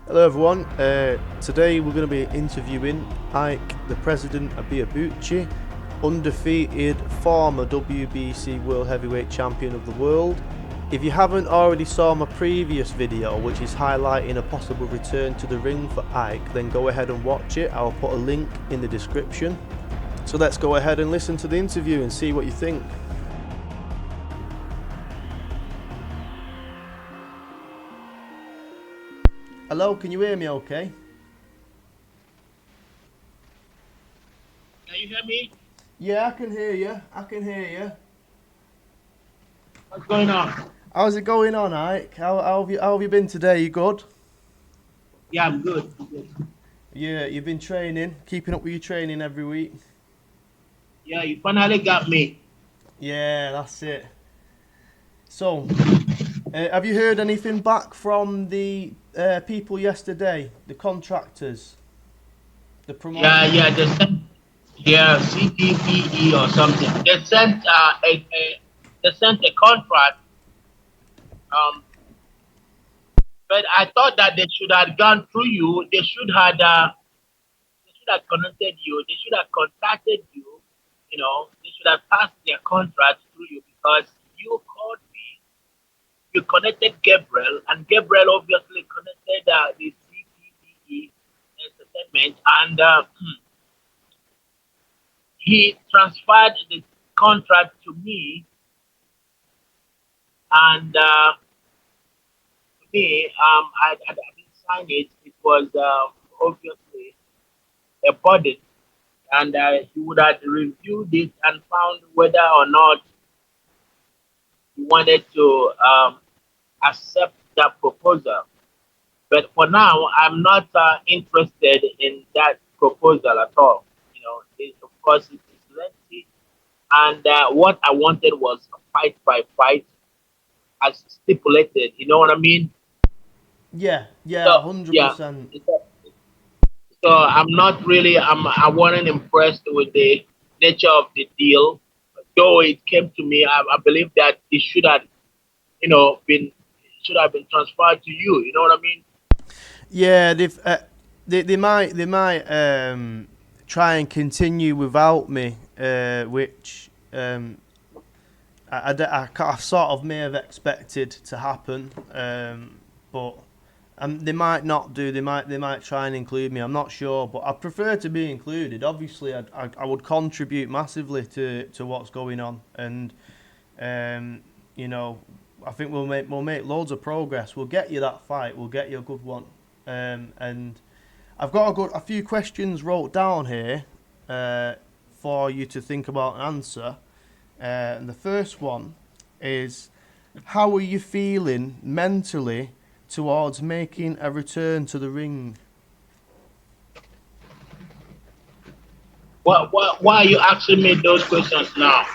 Hello everyone, today we're going to be interviewing Ike, the President Ibeabuchi, undefeated former WBC World Heavyweight Champion of the world. If you haven't already saw my previous video which is highlighting a possible return to the ring for Ike, then go ahead and watch it. I'll put a link in the description. So let's go ahead and listen to the interview and see what you think. Hello, can you hear me okay? Can you hear me? Yeah, I can hear you. What's going on? How's it going on, Ike? How have you been today? You good? Yeah, I'm good. I'm good. Yeah, you've been training, keeping up with your training every week. Yeah, you finally got me. Yeah, that's it. So, have you heard anything back from the people yesterday, the contractors, the Yeah, promoters? yeah, yeah, CTPE or something. They sent a contract. Um, but I thought that they should have gone through you. They should have connected you. They should have contacted you. You know, they should have passed their contract through you because you called me. You connected Gabriel, and Gabriel obviously connected the CPDE entertainment, and he transferred the contract to me, and I didn't sign it. It was obviously a burden, and he would have reviewed it and found whether or not he wanted to accept that proposal. But for now, I'm not interested in that proposal at all. You know, of course, it is lengthy, and what I wanted was a fight by fight, as stipulated. You know what I mean? Yeah, yeah, So yeah, 100%. so I'm not really. I wasn't impressed with the nature of the deal. Though it came to me, I believe that it should have, been transferred to you. You know what I mean? Yeah, they might try and continue without me, which I sort of may have expected to happen, but they might not do. They might try and include me. I'm not sure, but I prefer to be included. Obviously, I would contribute massively to what's going on, and um, you know, I think we'll make loads of progress. We'll get you that fight. We'll get you a good one, and I've got a few questions wrote down here for you to think about and answer. And the first one is, how are you feeling mentally towards making a return to the ring? Why are you asking me those questions now?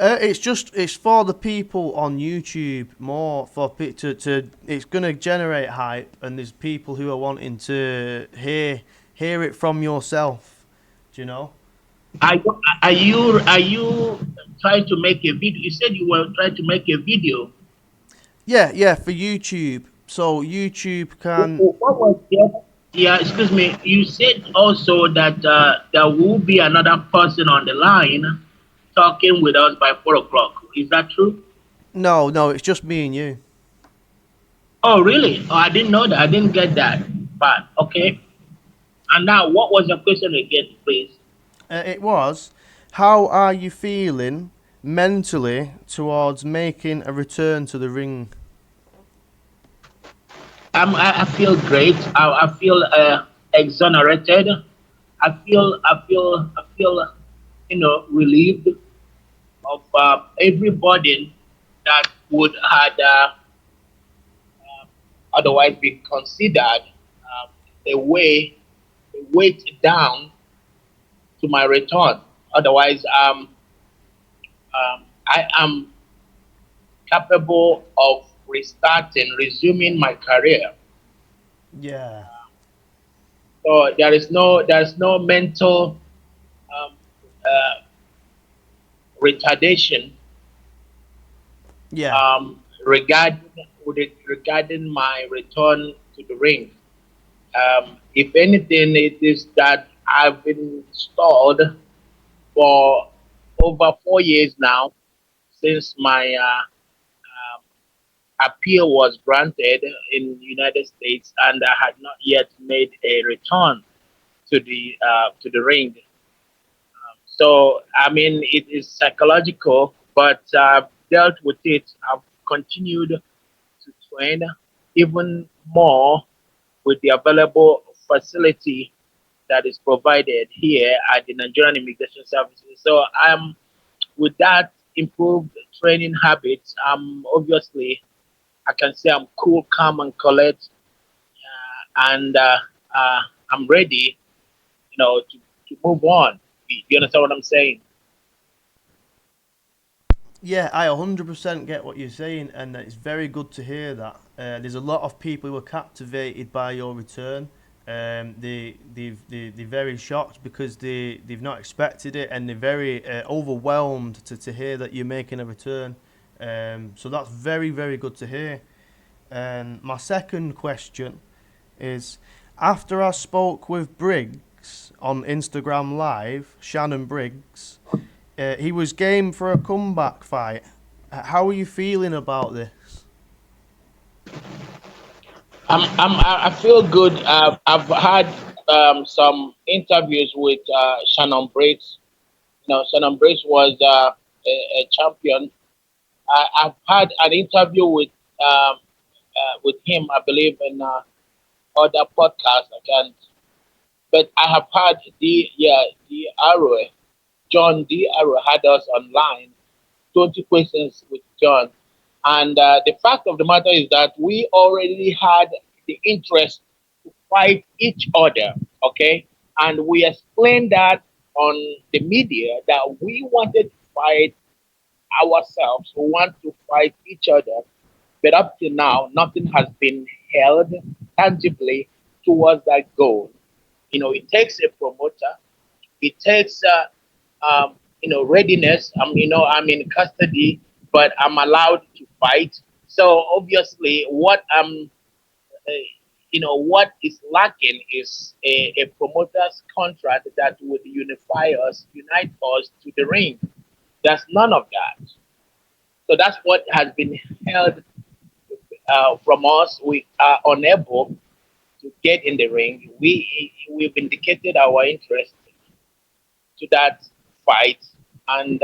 It's for the people on YouTube more to it's gonna generate hype, and there's people who are wanting to hear it from yourself. Do you know? Are you trying to make a video? You said you were trying to make a video. Yeah, yeah, for YouTube. So YouTube can. What was the Yeah, excuse me. You said also that there will be another person on the line talking with us by 4 o'clock. Is that true? No, no, it's just me and you. Oh, really? Oh, I didn't know that. I didn't get that. But okay. And now, what was your question again, please? It was, how are you feeling mentally towards making a return to the ring? I feel great. I feel exonerated. I feel relieved of every burden that would had otherwise be considered a way a weight down to my return. Otherwise, I am capable of resuming my career. Yeah, So there's no mental um, uh, retardation yeah, regarding my return to the ring. If anything, it is that I've been stalled for over 4 years now since my appeal was granted in the United States, and I had not yet made a return to the ring. So I mean, it is psychological, but I've dealt with it. I've continued to train even more with the available facility that is provided here at the Nigerian Immigration Services. So I'm with that improved training habits. I'm obviously I can say I'm cool, calm, and collect, and uh, I'm ready, to move on. You understand what I'm saying? Yeah, I 100% get what you're saying, and it's very good to hear that. There's a lot of people who are captivated by your return. They're very shocked because they've not expected it, and they're very overwhelmed to hear that you're making a return. So that's very, very good to hear. And my second question is, after I spoke with Briggs on Instagram Live, Shannon Briggs, he was game for a comeback fight. How are you feeling about this? I feel good. I've had some interviews with Shannon Briggs. Shannon Briggs was a champion. I've had an interview with him, I believe, in other podcasts. I can, but I have had the Arrow, John D. Arrow had us online 20 questions with John. And the fact of the matter is that we already had the interest to fight each other, okay? And we explained that on the media that we wanted to fight ourselves, we want to fight each other. But up to now, nothing has been held tangibly towards that goal. It takes a promoter, it takes readiness. I'm in custody, but I'm allowed to fight. So obviously, uh, what is lacking is a promoter's contract that would unite us to the ring. There's none of that. So that's what has been held from us. We are unable to get in the ring. We've indicated our interest to that fight, and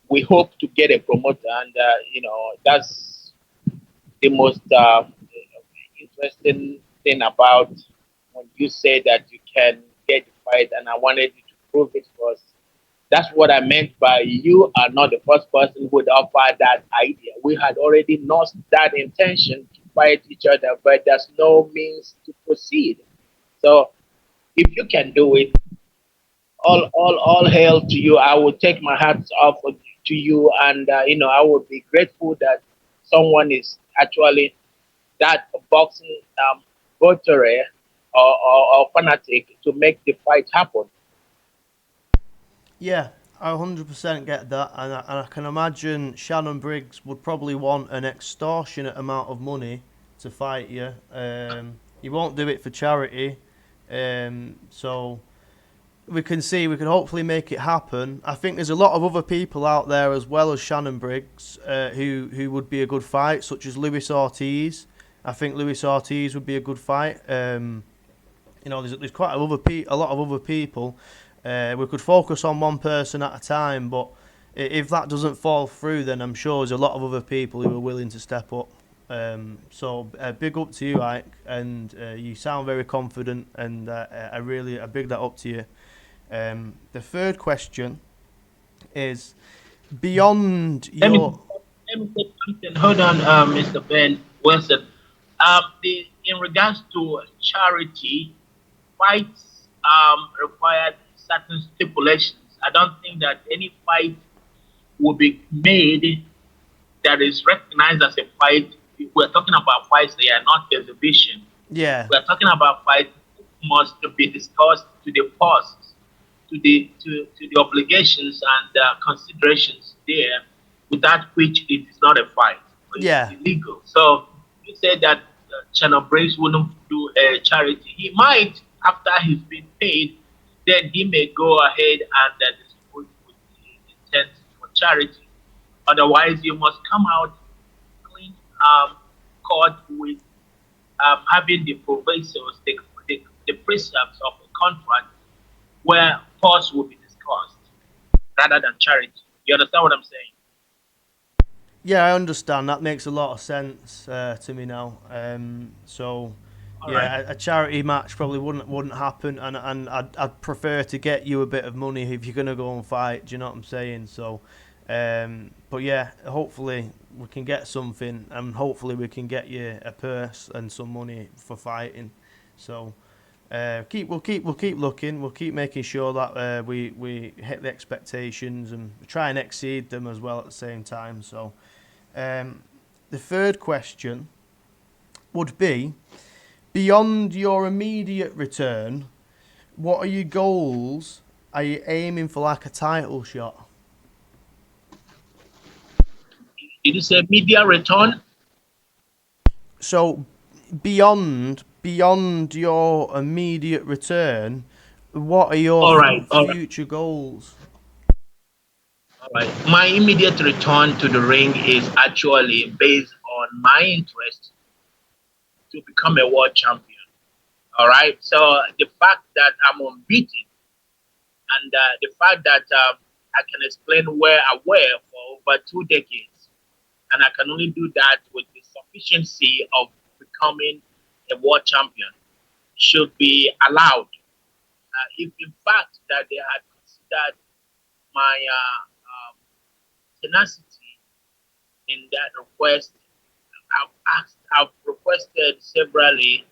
we hope to get a promoter. And that's the most interesting thing about when you say that you can get the fight, and I wanted you to prove it first. That's what I meant by you are not the first person who would offer that idea. We had already lost that intention to fight each other, but there's no means to proceed. So if you can do it, all hail to you. I will take my hats off to you, and I would be grateful that someone is actually that boxing votary or fanatic to make the fight happen. Yeah, I 100% get that, and I can imagine Shannon Briggs would probably want an extortionate amount of money to fight you. He won't do it for charity, so we can hopefully make it happen. I think there's a lot of other people out there as well as Shannon Briggs who would be a good fight, such as Luis Ortiz. I think Luis Ortiz would be a good fight. There's quite a lot of other people. We could focus on one person at a time, but if that doesn't fall through, then I'm sure there's a lot of other people who are willing to step up. So big up to you, Ike, and you sound very confident, and I big that up to you. The third question is beyond Let me your. let me say something. Hold on, Mr. Ben Wilson. In regards to charity, fights require certain stipulations. I don't think that any fight will be made that is recognized as a fight. We're talking about fights; they are not exhibition. Yeah, We're talking about fights that must be discussed to the past, to the obligations and considerations there, without which it is not a fight, or it is yeah, illegal. So you said that Shannon Briggs wouldn't do a charity. He might, after he's been paid, then he may go ahead and distribute with the intent for charity. Otherwise, you must come out clean cut with having the provisos, the precepts of a contract where costs will be discussed rather than charity. You understand what I'm saying? Yeah, I understand. That makes a lot of sense to me now. So, All right. yeah, a charity match probably wouldn't happen, and I'd prefer to get you a bit of money if you're gonna go and fight. Do you know what I'm saying? So, but yeah, hopefully we can get something, and hopefully we can get you a purse and some money for fighting. So, we'll keep looking. We'll keep making sure that we hit the expectations and try and exceed them as well at the same time. So. Um, the third question would be, beyond your immediate return, what are your goals? Are you aiming for like a title shot? Did you say media return? So beyond your immediate return, what are your All right, all right, future goals? all right. My immediate return to the ring is actually based on my interest to become a world champion. All right. So the fact that I'm unbeaten and the fact that I can explain where I were for over 2 decades, and I can only do that with the sufficiency of becoming a world champion should be allowed. If in fact that they had considered my tenacity in that request, I've requested severally,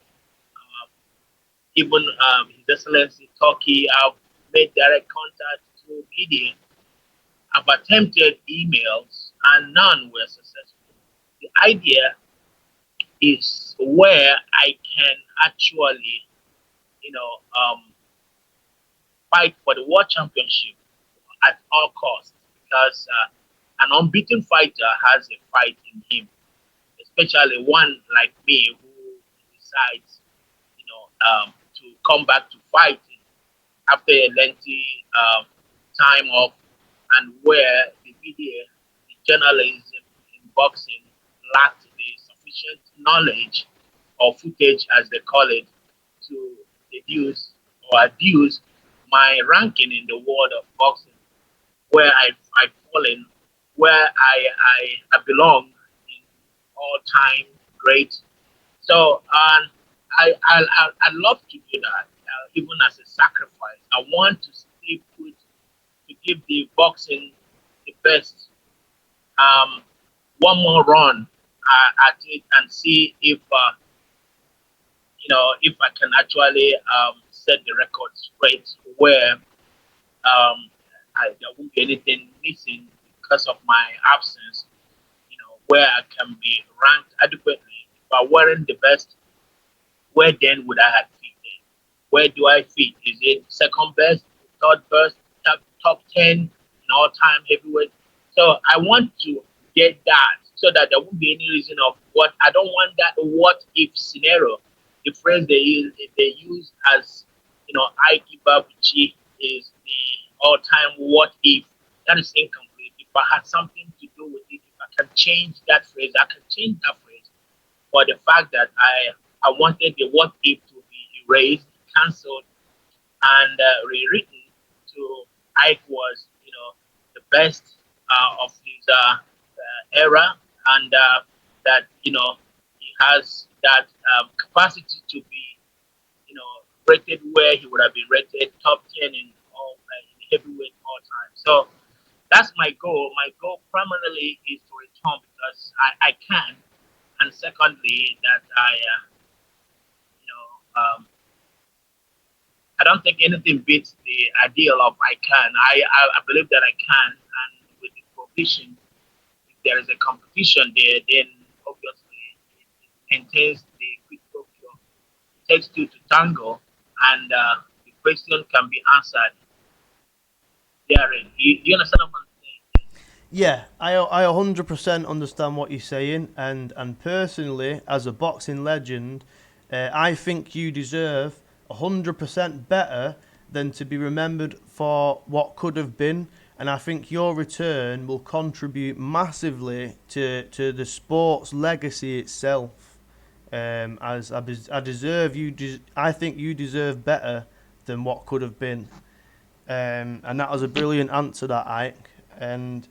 even His Excellency Turkey. I've made direct contact through media. I've attempted emails and none were successful. The idea is where I can actually, you know, fight for the world championship at all costs because an unbeaten fighter has a fight in him, especially one like me who decides, to come back to fighting after a lengthy time off, and where the media, the journalism in boxing lacked the sufficient knowledge or footage, as they call it, to deduce or adduce my ranking in the world of boxing, where I've fallen, where I belong in all time great. So I'd love to do that, even as a sacrifice. I want to stay put to give the boxing the best. Um, one more run at it and see if if I can actually set the record straight where there won't be anything missing because of my absence. Where I can be ranked adequately. If I weren't the best, where then would I have fit? Where do I fit? Is it second best, third best, top 10 in all time heavyweight? So I want to get that so that there won't be any reason of what I don't want that what if scenario. The phrase they use as Ike Ibeabuchi is the all time what if. That is incomplete. If I had something to do with it, if I can change that phrase, I can change that phrase. But the fact that I wanted the what if to be erased, cancelled, and rewritten to Ike was, the best of his era, and that he has that capacity to be, rated where he would have been rated top 10 in all in heavyweight all time. So that's my goal. My goal primarily is to return because I can, and secondly that I don't think anything beats the ideal of I can. I believe that I can, and with the provision, if there is a competition there, then obviously it entails the quick procure. It takes two to tango, and the question can be answered therein. You understand what I'm saying? Yeah, I 100% understand what you're saying, and personally, as a boxing legend, I think you deserve 100% better than to be remembered for what could have been, and I think your return will contribute massively to the sport's legacy itself. As I deserve you, I think you deserve better than what could have been, and that was a brilliant answer, that Ike. And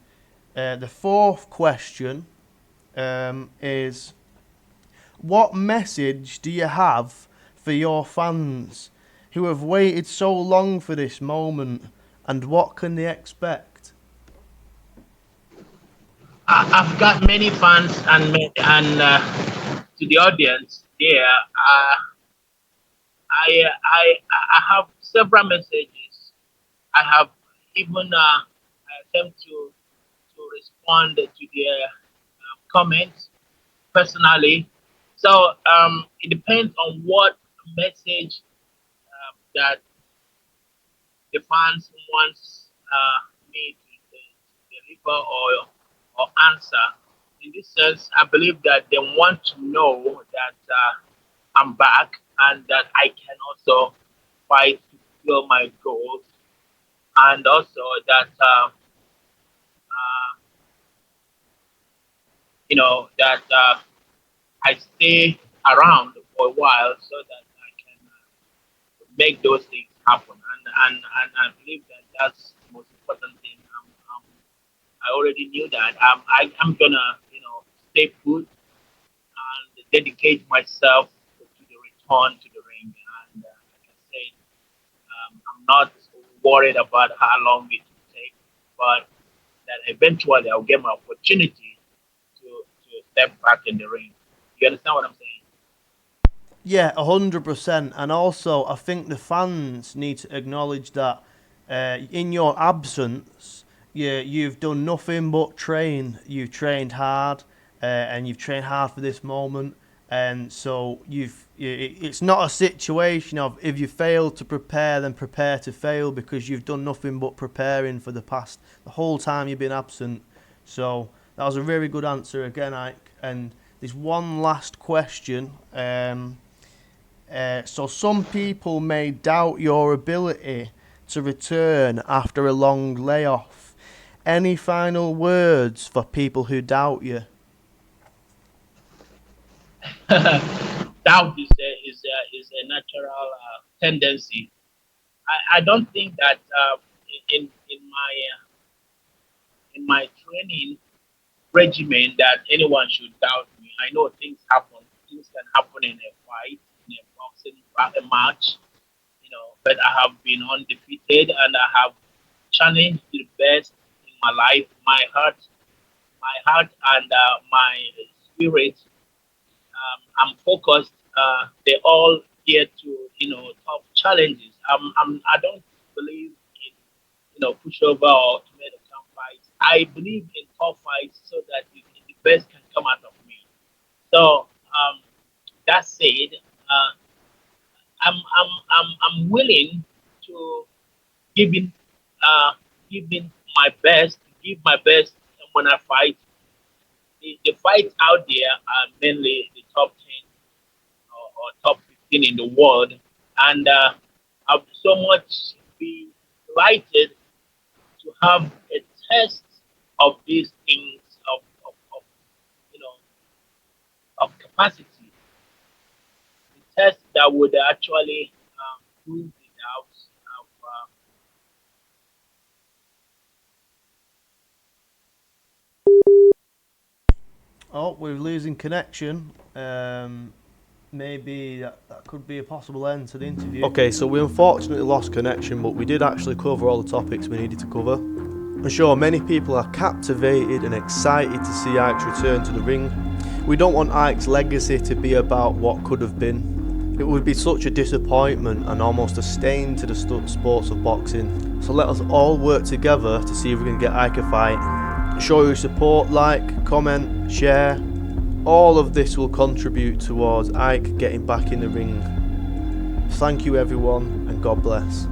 the fourth question is, what message do you have for your fans who have waited so long for this moment, and what can they expect? I've got many fans to the audience there. I have several messages. I have even attempt to respond to their comments personally. So it depends on what message that the fans wants me to deliver or answer. In this sense, I believe that they want to know that I'm back and that I can also fight to fulfill my goals, and also that that I stay around for a while so that I can make those things happen. And I believe that that's the most important thing. I already knew that I'm gonna stay put and dedicate myself to the return to the ring. And like I said, I'm not worried about how long it will take, but that eventually I'll get my opportunity to step back in the ring. You understand what I'm saying? Yeah, 100%. And also, I think the fans need to acknowledge that in your absence, you've done nothing but train. You've trained hard, and you've trained hard for this moment. And so it's not a situation of if you fail to prepare, then prepare to fail, because you've done nothing but preparing for the whole time you've been absent. So that was a very good answer again, Ike. And there's one last question. So some people may doubt your ability to return after a long layoff. Any final words for people who doubt you? Doubt is a natural tendency. I don't think that in my training regimen that anyone should doubt me. I know things happen. Things can happen in a fight, in a boxing match, but I have been undefeated and I have challenged the best in my life. My heart and my spirit. I'm focused. They all here to tough challenges. I don't believe in pushover or tomato can fights. I believe in tough fights so that the best can come out of me. So that said, uh, I'm willing to give in give in my best, give my best when I fight. The fights out there are mainly the top 10 or top 15 in the world, and I've so much be delighted to have a test of these things of you know of capacity, a test that would actually prove the doubts of Oh, we're losing connection. Maybe that could be a possible end to the interview. Okay, so we unfortunately lost connection, but we did actually cover all the topics we needed to cover. I'm sure many people are captivated and excited to see Ike's return to the ring. We don't want Ike's legacy to be about what could have been. It would be such a disappointment and almost a stain to the sports of boxing. So let us all work together to see if we can get Ike a fight. Show your support, like, comment, share. All of this will contribute towards Ike getting back in the ring. Thank you everyone, and God bless.